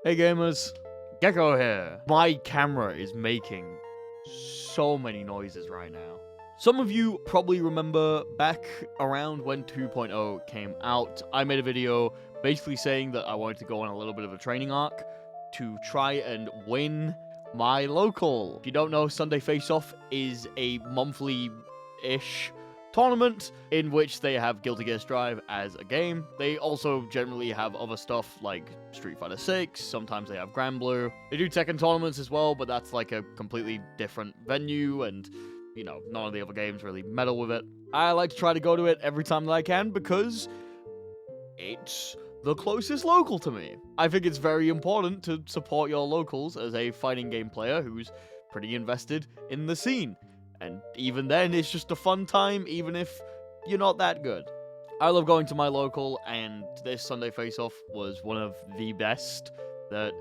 Hey gamers, Gecko here. My camera is making so many noises right now. Some of you probably remember back around when 2.0 came out, I made a video basically saying that I wanted to go on a little bit of a training arc to try and win my local. If you don't know, Sunday Face Off is a monthly-ish tournament in which they have Guilty Gear Strive as a game. They also generally have other stuff like Street Fighter 6, sometimes they have Grand Blue. They do Tekken tournaments as well, but that's like a completely different venue, and you know, none of the other games really meddle with it. I like to try to go to it every time that I can because it's the closest local to me. I think it's very important to support your locals as a fighting game player who's pretty invested in the scene. And even then, it's just a fun time, even if you're not that good. I love going to my local, and this Sunday Face-Off was one of the best that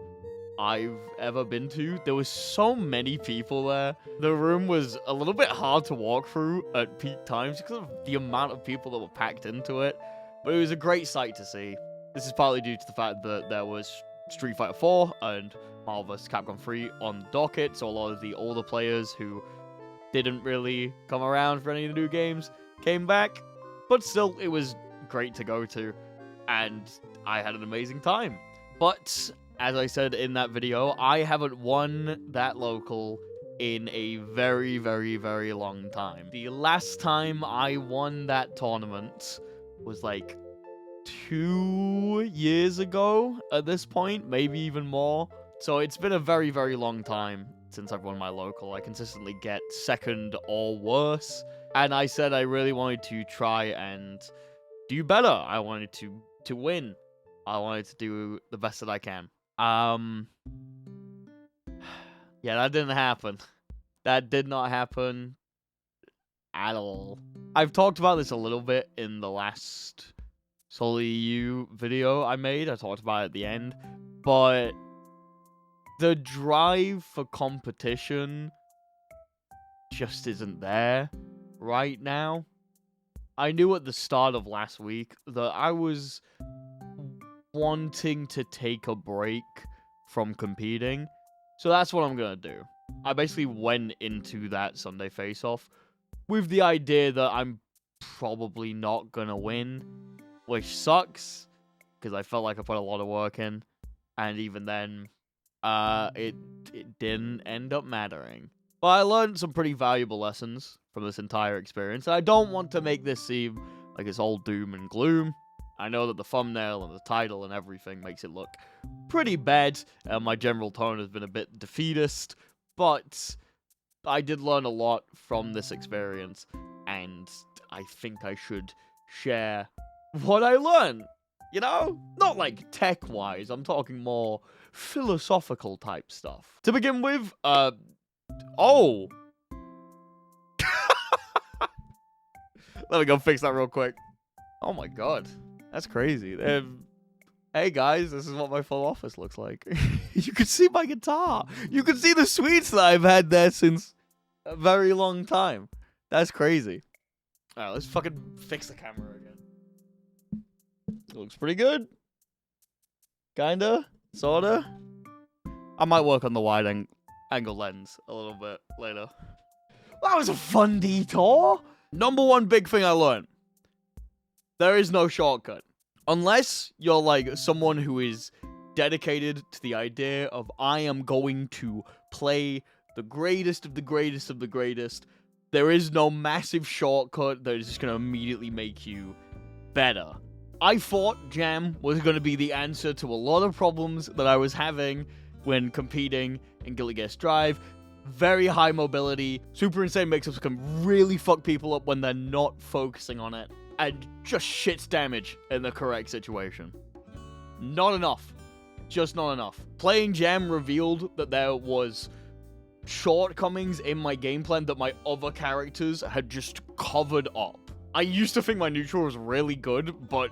I've ever been to. There was so many people there. The room was a little bit hard to walk through at peak times because of the amount of people that were packed into it. But it was a great sight to see. This is partly due to the fact that there was Street Fighter 4 and Marvel vs. Capcom 3 on the docket, so a lot of the older players who didn't really come around for any of the new games came back, but still, it was great to go to, and I had an amazing time. But, as I said in that video, I haven't won that local in a very, very, very long time. The last time I won that tournament was like 2 years ago at this point, maybe even more. So it's been a very, very long time since I've won my local. I consistently get second or worse, and I said I really wanted to try and do better. I wanted to win. I wanted to do the best that I can. Yeah, that didn't happen. That did not happen at all. I've talked about this a little bit in the last Solo EU video I made. I talked about it at the end, but the drive for competition just isn't there right now. I knew at the start of last week that I was wanting to take a break from competing, so that's what I'm gonna do. I basically went into that Sunday Face-Off with the idea that I'm probably not gonna win, which sucks, because I felt like I put a lot of work in, and even then, it didn't end up mattering. But I learned some pretty valuable lessons from this entire experience, and I don't want to make this seem like it's all doom and gloom. I know that the thumbnail and the title and everything makes it look pretty bad, and my general tone has been a bit defeatist, but I did learn a lot from this experience, and I think I should share what I learned. You know? Not like tech-wise, I'm talking more philosophical type stuff. To begin with, oh! Let me go fix that real quick. Oh my god. That's crazy. Hey guys, this is what my full office looks like. You can see my guitar. You can see the sweets that I've had there since a very long time. That's crazy. Alright, let's fucking fix the camera again. Looks pretty good. Kinda. Sorta. I might work on the wide angle lens a little bit later. That was a fun detour. Number one big thing I learned. There is no shortcut. Unless you're like someone who is dedicated to the idea of I am going to play the greatest of the greatest of the greatest, there is no massive shortcut that is just going to immediately make you better. I thought Jam was going to be the answer to a lot of problems that I was having when competing in Guilty Gear Strive. Very high mobility, super insane mix-ups can really fuck people up when they're not focusing on it, and just shits damage in the correct situation. Not enough. Just not enough. Playing Jam revealed that there was shortcomings in my game plan that my other characters had just covered up. I used to think my neutral was really good, but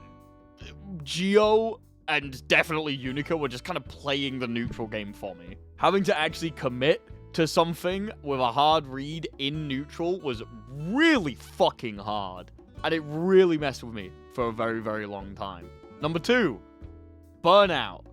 Geo and definitely Unica were just kind of playing the neutral game for me. Having to actually commit to something with a hard read in neutral was really fucking hard. And it really messed with me for a very, very long time. Number 2, Burnout.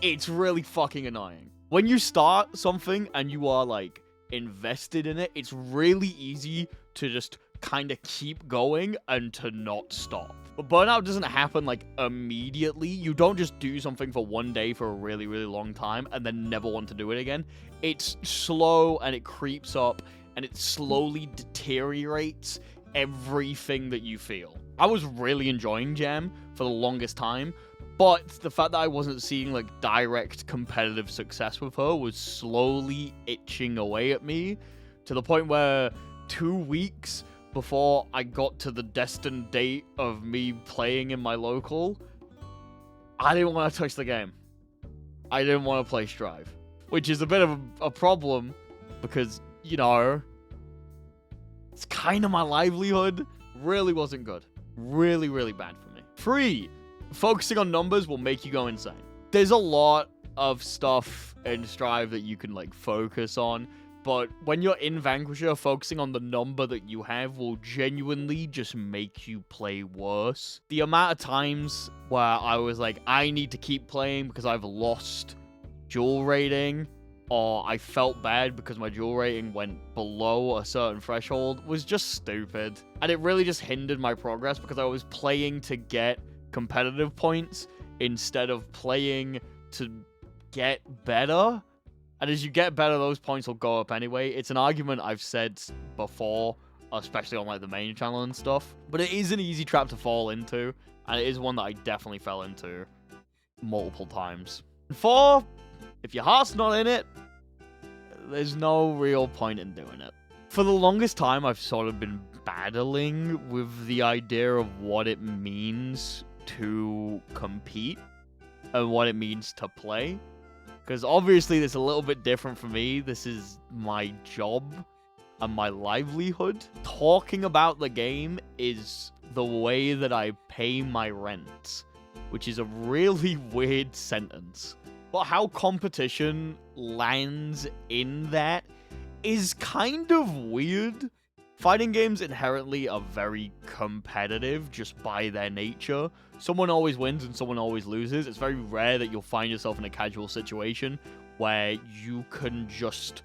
it's really fucking annoying. When you start something and you are, like, invested in it, it's really easy to just kind of keep going and to not stop. But burnout doesn't happen, like, immediately. You don't just do something for one day for a really, really long time and then never want to do it again. It's slow and it creeps up and it slowly deteriorates everything that you feel. I was really enjoying Jam for the longest time, but the fact that I wasn't seeing, like, direct competitive success with her was slowly itching away at me to the point where 2 weeks before I got to the destined date of me playing in my local, I didn't want to touch the game. I didn't want to play Strive, which is a bit of a problem because, you know, it's kind of my livelihood. Really wasn't good. Really, really bad for me. 3, focusing on numbers will make you go insane. There's a lot of stuff in Strive that you can, like, focus on, but when you're in Vanquisher, focusing on the number that you have will genuinely just make you play worse. The amount of times where I was like, I need to keep playing because I've lost duel rating, or I felt bad because my duel rating went below a certain threshold, was just stupid. And it really just hindered my progress because I was playing to get competitive points instead of playing to get better. And as you get better, those points will go up anyway. It's an argument I've said before, especially on, like, the main channel and stuff. But it is an easy trap to fall into, and it is one that I definitely fell into multiple times. 4, if your heart's not in it, there's no real point in doing it. For the longest time, I've sort of been battling with the idea of what it means to compete and what it means to play. Because obviously it's a little bit different for me. This is my job and my livelihood. Talking about the game is the way that I pay my rent, which is a really weird sentence. But how competition lands in that is kind of weird. Fighting games inherently are very competitive just by their nature. Someone always wins and someone always loses. It's very rare that you'll find yourself in a casual situation where you can just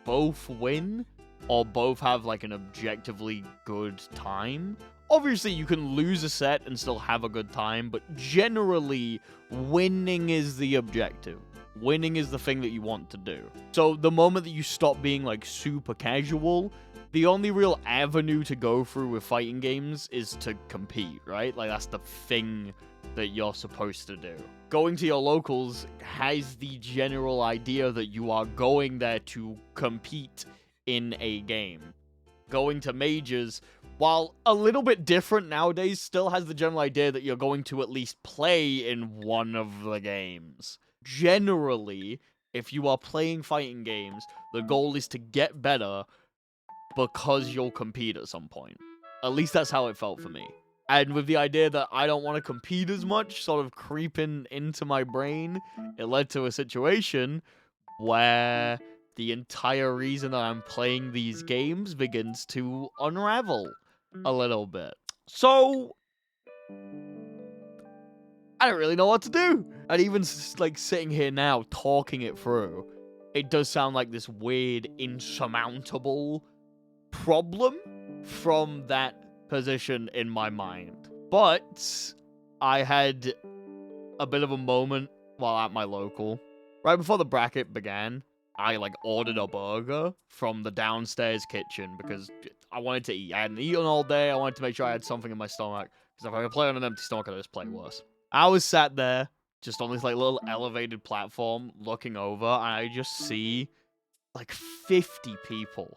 both win or both have, like, an objectively good time. Obviously, you can lose a set and still have a good time, but generally, winning is the objective. Winning is the thing that you want to do. So the moment that you stop being, like, super casual, the only real avenue to go through with fighting games is to compete, right? Like, that's the thing that you're supposed to do. Going to your locals has the general idea that you are going there to compete in a game. Going to majors, while a little bit different nowadays, still has the general idea that you're going to at least play in one of the games. Generally, if you are playing fighting games, the goal is to get better because you'll compete at some point. At least that's how it felt for me. And with the idea that I don't want to compete as much sort of creeping into my brain, it led to a situation where the entire reason that I'm playing these games begins to unravel a little bit. So I don't really know what to do. And even, like, sitting here now talking it through, it does sound like this weird, insurmountable problem from that position in my mind. But I had a bit of a moment while at my local. Right before the bracket began, I, like, ordered a burger from the downstairs kitchen because I wanted to eat. I hadn't eaten all day. I wanted to make sure I had something in my stomach, because if I could play on an empty stomach, I'd just play worse. I was sat there, just on this, like, little elevated platform, looking over, and I just see, like, 50 people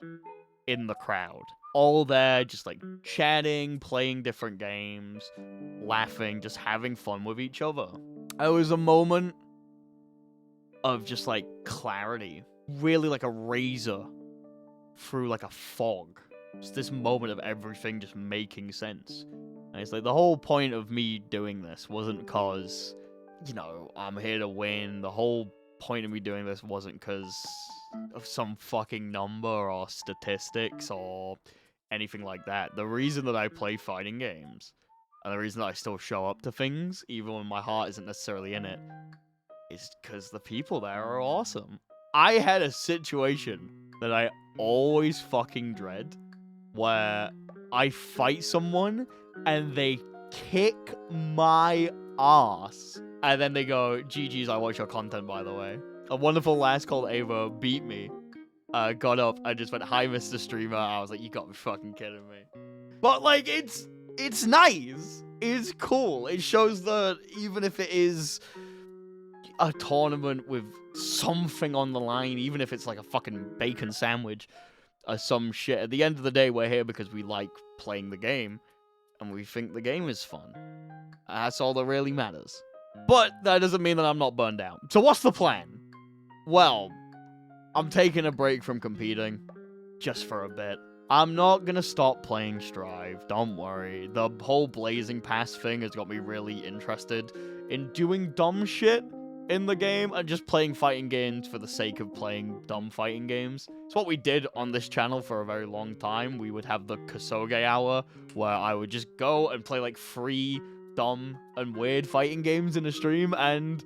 in the crowd. All there, just, like, chatting, playing different games, laughing, just having fun with each other. It was a moment of just, like, clarity. Really like a razor through, like, a fog. Just this moment of everything just making sense. And it's like, the whole point of me doing this wasn't because, you know, I'm here to win. The whole point of me doing this wasn't because of some fucking number or statistics or anything like that. The reason that I play fighting games, and the reason that I still show up to things, even when my heart isn't necessarily in it, is because the people there are awesome. I had a situation that I always fucking dread where I fight someone and they kick my ass. And then they go, GG's, I watch your content, by the way. A wonderful lass called Ava beat me. Got up and just went, hi, Mr. Streamer. I was like, you gotta be fucking kidding me. But, like, it's nice. It's cool. It shows that even if it is a tournament with something on the line, even if it's like a fucking bacon sandwich or some shit, at the end of the day, we're here because we like playing the game and we think the game is fun. That's all that really matters. But that doesn't mean that I'm not burned out. So what's the plan? Well, I'm taking a break from competing just for a bit. I'm not gonna stop playing Strive, don't worry. The whole Blazing Pass thing has got me really interested in doing dumb shit in the game and just playing fighting games for the sake of playing dumb fighting games. It's what we did on this channel for a very long time. We would have the Kosoge hour where I would just go and play like 3 dumb and weird fighting games in a stream, and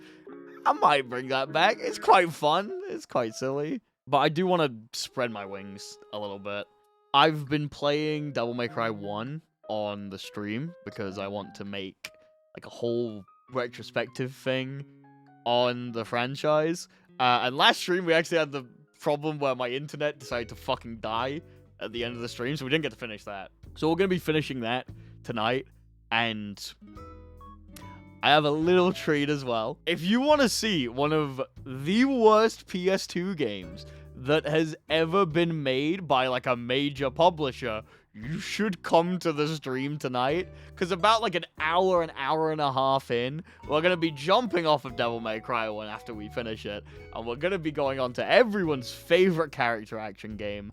I might bring that back. It's quite fun. It's quite silly. But I do want to spread my wings a little bit. I've been playing Devil May Cry 1 on the stream because I want to make like a whole retrospective thing on the franchise. And last stream, we actually had the problem where my internet decided to fucking die at the end of the stream, so we didn't get to finish that. So we're going to be finishing that tonight, and I have a little treat as well. If you want to see one of the worst PS2 games that has ever been made by like a major publisher, you should come to the stream tonight, because about like an hour and a half in, we're going to be jumping off of Devil May Cry 1 after we finish it, and we're going to be going on to everyone's favorite character action game,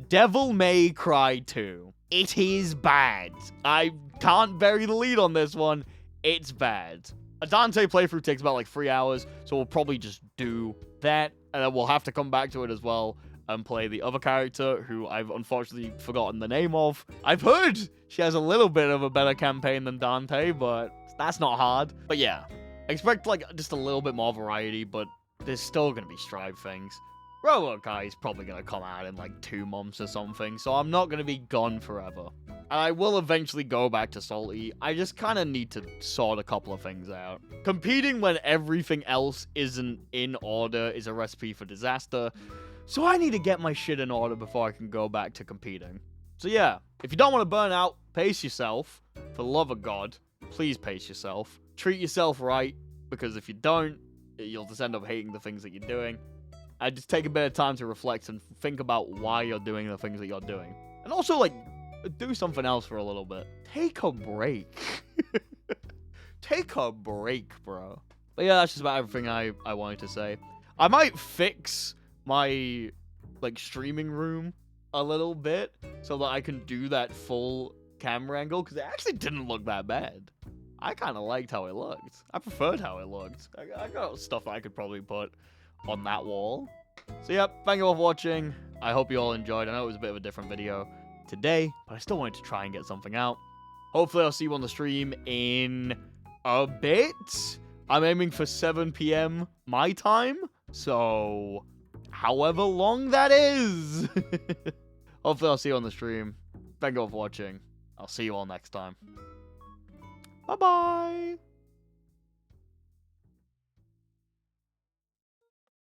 Devil May Cry 2. It is bad. I can't bury the lead on this one. It's bad. A Dante playthrough takes about like 3 hours, so we'll probably just do that, and then we'll have to come back to it as well and play the other character, who I've unfortunately forgotten the name of. I've heard she has a little bit of a better campaign than Dante, but that's not hard. But yeah, expect like just a little bit more variety, but there's still gonna be Strive things. Robot Guy is probably gonna come out in like 2 months or something, so I'm not gonna be gone forever. And I will eventually go back to Salty. I just kind of need to sort a couple of things out. Competing when everything else isn't in order is a recipe for disaster. So I need to get my shit in order before I can go back to competing. So yeah, if you don't want to burn out, pace yourself. For the love of God, please pace yourself. Treat yourself right, because if you don't, you'll just end up hating the things that you're doing. And just take a bit of time to reflect and think about why you're doing the things that you're doing. And also, like, do something else for a little bit. Take a break. Take a break, bro. But yeah, that's just about everything I wanted to say. I might fix my, like, streaming room a little bit so that I can do that full camera angle, because it actually didn't look that bad. I kind of liked how it looked. I preferred how it looked. I got stuff I could probably put on that wall. So yeah, thank you all for watching. I hope you all enjoyed. I know it was a bit of a different video today, but I still wanted to try and get something out. Hopefully I'll see you on the stream in a bit. I'm aiming for 7 p.m. my time, so however long that is. Hopefully I'll see you on the stream. Thank you all for watching. I'll see you all next time. Bye-bye.